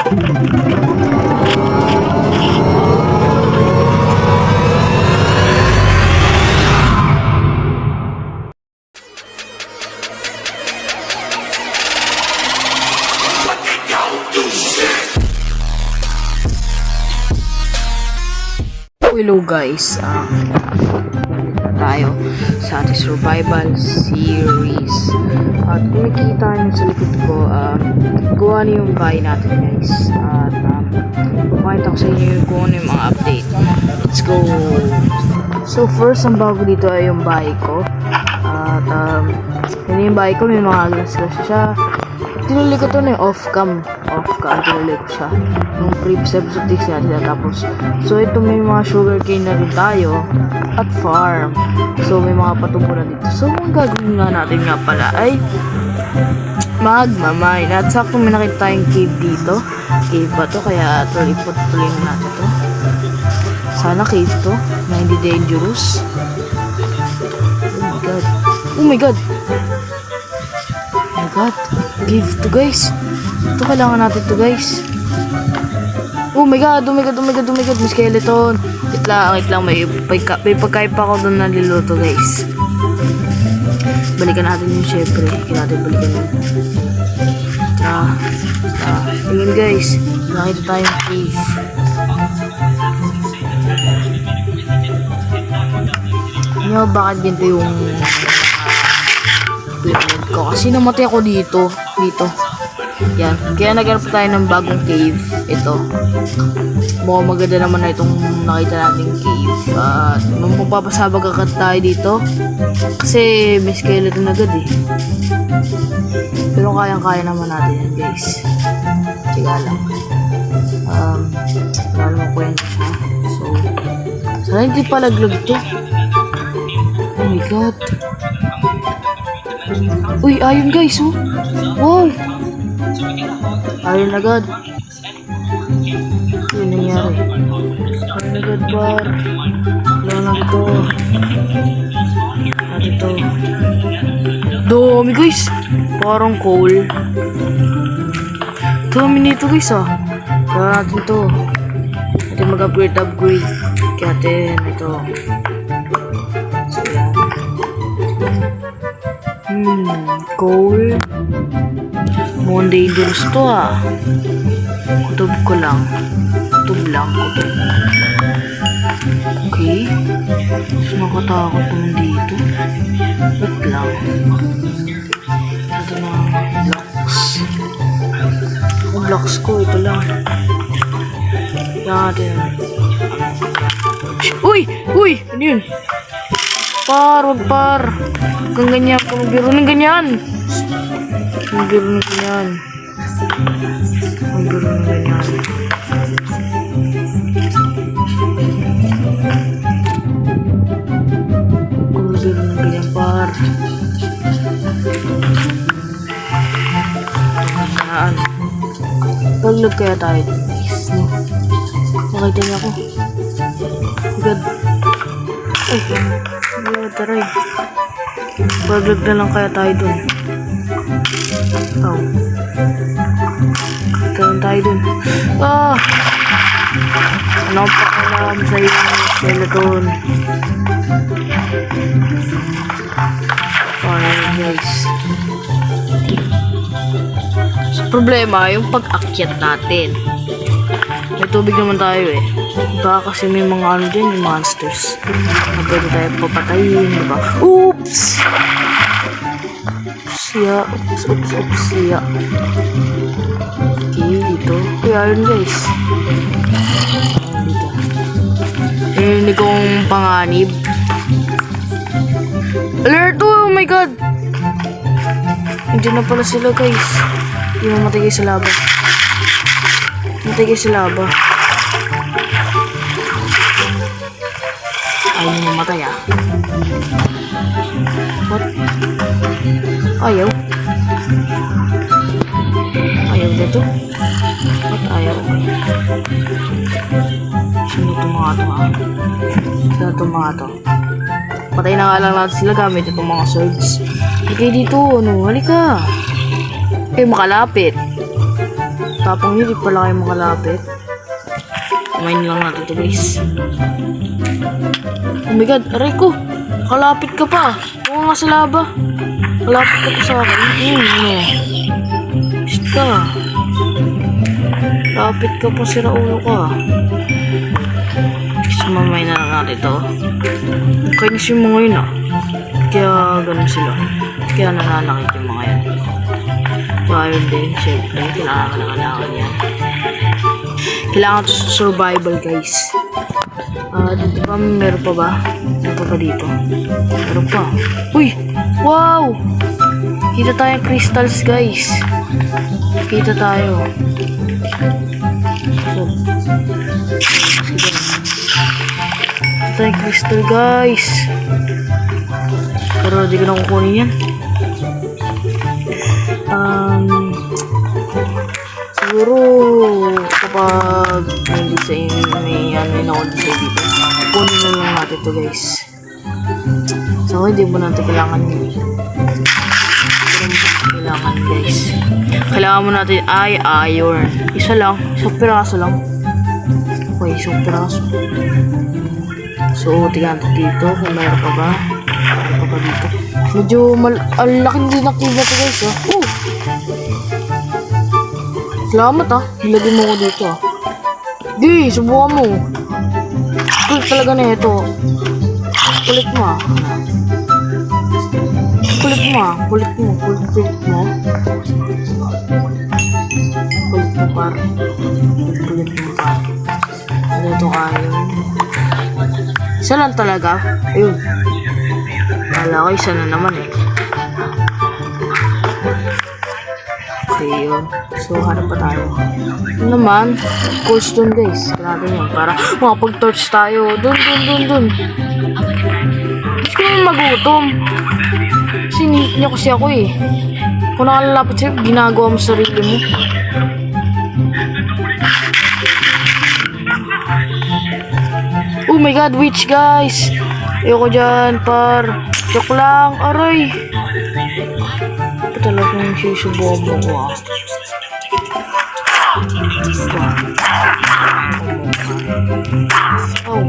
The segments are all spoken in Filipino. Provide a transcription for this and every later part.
Hello guys, tayo sa ating survival series. At kung nakikita nyo sa likod ko, gawa niyo yung bahay natin guys. At papakita ko sa inyo kung ano yung mga update. Let's go! So first, ang bago dito ay yung bahay ko. At yun yung bahay ko, may mga glass-glass siya. Tinuli ko to na yung off-cam, tinuli ko siya yung previous episode 6 natin natapos. So ito, may mga sugarcane na rin tayo at farm. So may mga patubo na dito. So ang gagawin nga natin nga pala ay magmamine. At sakto may nakita tayong cave dito. Cave ba to? Kaya tuloy natin to. Sana cave to na hindi dangerous. Oh my god, give to guys. Ito kailangan natin to guys. Oh my god, may skeleton. Wait lang, may pagkain pa ako doon na niluto guys. Balikan natin yun syempre. Kaya natin balikan yun. Tingin guys, nakita tayong cave. Ano bakit ganito yung equipment ko? Kasi namatay ako dito. Yan. Kaya naghanap tayo ng bagong cave. Ito. Mukhang maganda naman na itong nakita nating cave. At nung magpapasabag agad tayo dito. Kasi may skeleton agad eh. Pero kayang-kaya naman natin yan guys. Tiga lang. Wala naman kwento siya. So, sana hindi palaglag to. Oh my god. Uy, ayun guys oh. Wow. Ayun agad. Ano nangyari? Ayun agad bar. Wala lang ito. Ano ito? Dami guys. Parang coal. Dami nito guys ah. Kaya natin to. Natin mag-upgrade. Kaya natin ito. So yan. Coal. Mukhang dangerous to ah. Kutob lang. Okay. Mas nakatakot naman dito. Wait lang. Ito na blocks. Ang blocks ko, ito lang. Natin. Uy! Ano yun? Wag par. Kung ganyan, magbiro ng ganyan. Par. Paglag kaya tayo. Nice, no? Nakita niya ako. Agad. Ay, taray. Paglag na lang kaya tayo dun. Kaya tayo dun. Anong pakialam sa iyo, skeleton? Guys. So, problema, yung pag-akyat natin. May tubig naman tayo eh. Baka kasi may mga ano dyan, yung monsters. Na pwede tayo papatayin, diba? Oops! Oops, ya. Okay, dito. Kaya yun guys. Dito. Hindi kong panganib. Alert! Oh my god! Hindi na pala sila guys. Hindi mamatay kayo sa lava. Ayaw mo mamatay ah. What? Ayaw dito? What? Ayaw. Sino itong mga to? Patay na nga lang natin sila gamit itong mga swords. Halika dito, halika. Kayo makalapit. Tapang hindi pala kayo makalapit. Kumain lang natin ito guys. Oh my god, aray ko! Kalapit ka pa! Oo nga sa laba. Kalapit ka pa sa akin. Ano? Shit ka. Kalapit ka pa, sira ulo ka. Mamay na lang natin ito. Kainis yung mga yun Kaya ganun sila. Kaya nananakit yung mga yan. Kaya yun din, syempre, kailangan yan. Kailangan ito sa survival guys. Dito ba meron pa ba? Meron pa ba dito? Meron pa. Uy! Wow! Kita tayong crystals guys. Kita tayo. So, sige. Kita tayong crystal guys. Pero di ko na kukunin yan. Siguro kapag hindi sa may na-hold sa dito, kunin na lang natin to guys. So hindi mo natin kailangan guys. Kailangan mo natin ay iron. Isa lang, isang piraso lang. Okay, isang piraso. So tingnan natin dito kung mayroon pa ba. Mayroon pa ba dito. Medyo laki din nakiba to guys Salamat Nilagay mo ko dito Di, subukan mo. Kulit talaga na ito. Kulit mo Kulit mo Kulit mo par. Kulit mo par. Ano ito kayo? Isa lang talaga. Ayun. Kala ko isa na naman Okay, yun. So, harap pa tayo. Ano naman? Cold stone guys. Grabe yun. Para makapag-torch tayo. Dun. Gusto ko naman magutom. Sinihit niya kasi ako Kung nakalalapit sa'yo, ginagawa mo sarili mo. Oh my god, witch guys! Ayoko dyan, par. Joke lang, aray! Ito talagang susubukan mo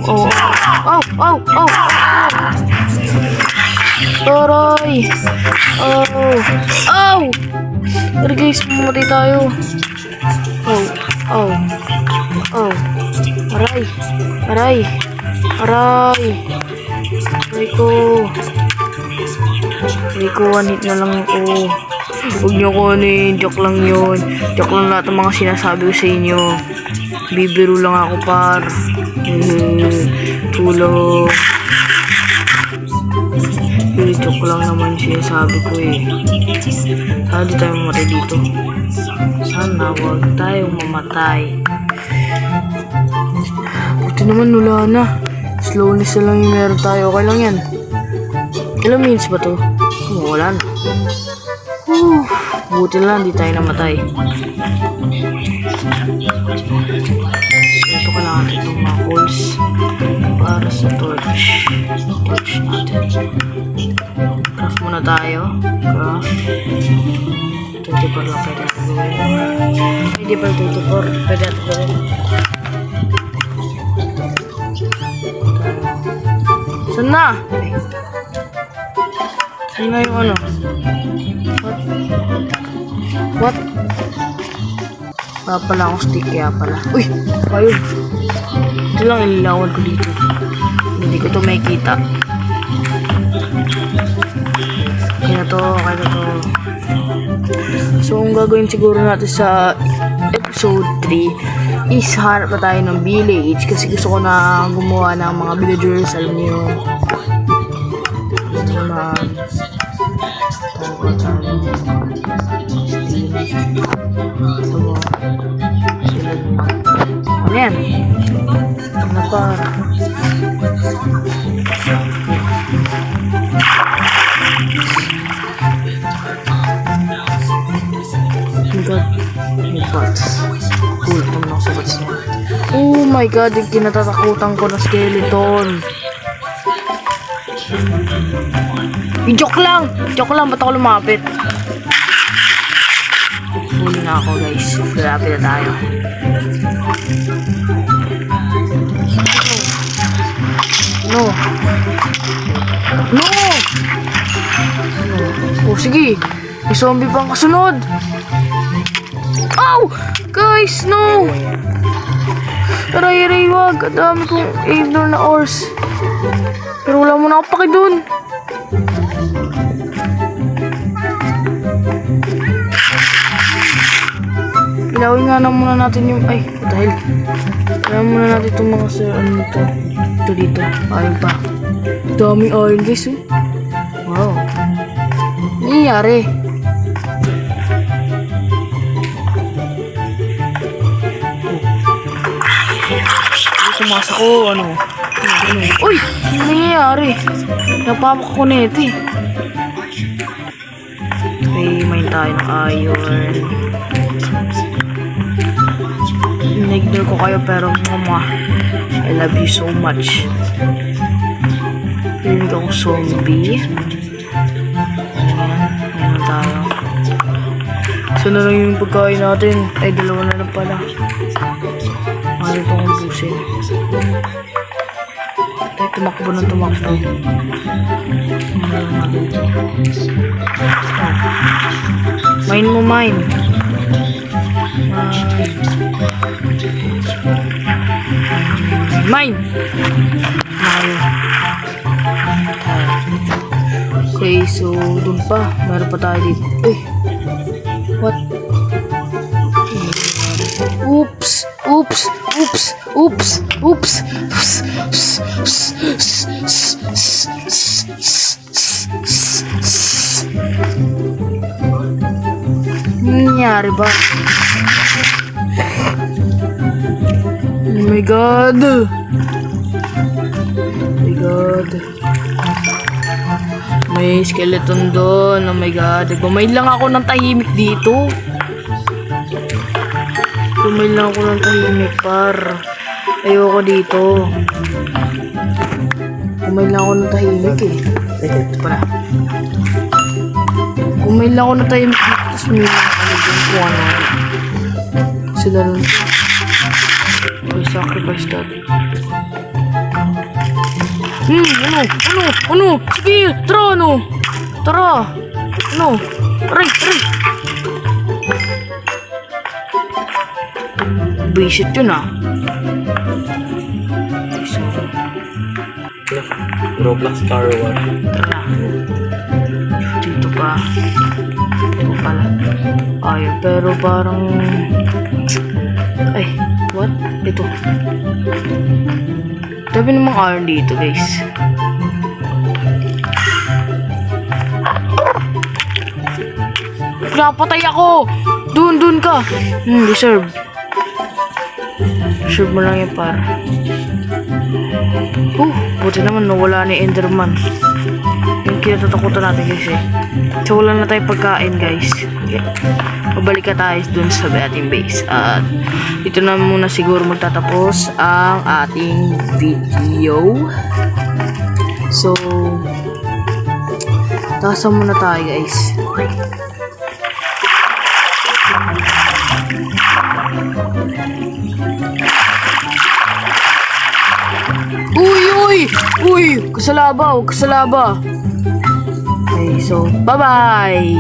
ko Aray! Aray guys, mamatay tayo. Aray ko, one hit na lang ako. Huwag niyo kunin, joke lang yun. Joke lang lahat ng mga sinasabi ko sa inyo. Bibiro lang ako par. Tulong. Joke lang naman sinasabi ko Sana di tayo mamatay dito. Sana huwag tayong mamatay. Buti naman wala na. Slowly na lang yung meron tayo. Okay lang yan. Ilang minutes ba to? Wala na. Buti na lang di tayo namatay. So ito kailangan itong mga coals para sa torch. Torch natin. Craft muna tayo. Craft. 24 lang pwede natin gawin. Hindi pa 24. Pwede natin gawin. Saan na? Saan na yung ano? What? Wala pala akong stick kaya pala. Uy! Ayun! Ito lang ililawan ko dito. Hindi ko ito makikita. Kaya to. So, ang gagawin siguro natin sa episode 3 is hanap na tayo ng village kasi gusto ko na gumawa ng mga villagers. Alam niyo yun. Ano yan? Ano pa? Oh my god, yung kinatatakutan ko na skeleton. Joke lang, ba't ako lumapit? full na ako guys. Lapit na tayo. No. No! Oh, sige. May zombie pang kasunod. Ow! Guys, no! Aray, wag. Ang dami kong ignore na ores. Pero wala mo na ako paki dun. Ilawin nga na muna natin yung... Ay, dahil... Ilawin muna natin itong mga ano ito. Ito dito. Ayun pa. Daming iron guys eh. Wow. Nangyayari. Tumasa ko, ano? Uy! Ano nangyayari? Napapak ko na ito eh. Okay, main tayo ng iron. Nag-ignore ko kayo pero mama, I love you so much. Pinig ako zombie. Ayan tayo. So na lang yung pagkain natin. Ay, dalawa na lang pala. Ano itong ubusin? Ay, tumakbo na tumakbo. Mine mo, mine. Mine! Okay, so dun pa. Meron pa tayo dito. Uy! What? Oops! Oops! Oops! Oops! Oops! Nangyari ba? Oh my god! Oh my god! May skeleton doon. Oh my god! Kumain lang ako ng tahimik dito. Kumain lang ako ng tahimik par. Ayoko dito. Kumain lang ako ng tahimik eh. Ito pala. Kumain lang ako ng tahimik dito. Tapos may ano dyan po ano. Sila nun. I sacrifice that. Ano? Sige, tara, ano? Tara. Ano? Aray. Buisit yun ah. Roblox Car 1. Tara. Dito pa. Dito pala. Ay, pero parang... Ay, what? Ito. Dami namang iron dito, guys. Napatay ako! Dun ka! Reserve. Reserve mo lang yan, par. Buti naman nawala ni Enderman. Yung kinatatakutan natin, guys eh. So, wala na tayong pagkain, guys. Okay. Mabalik ka tayo dun sa ating base. At ito na muna siguro magtatapos ang ating video. So, tasan muna tayo, guys. Uy! Kasalaba. Okay, so, bye-bye!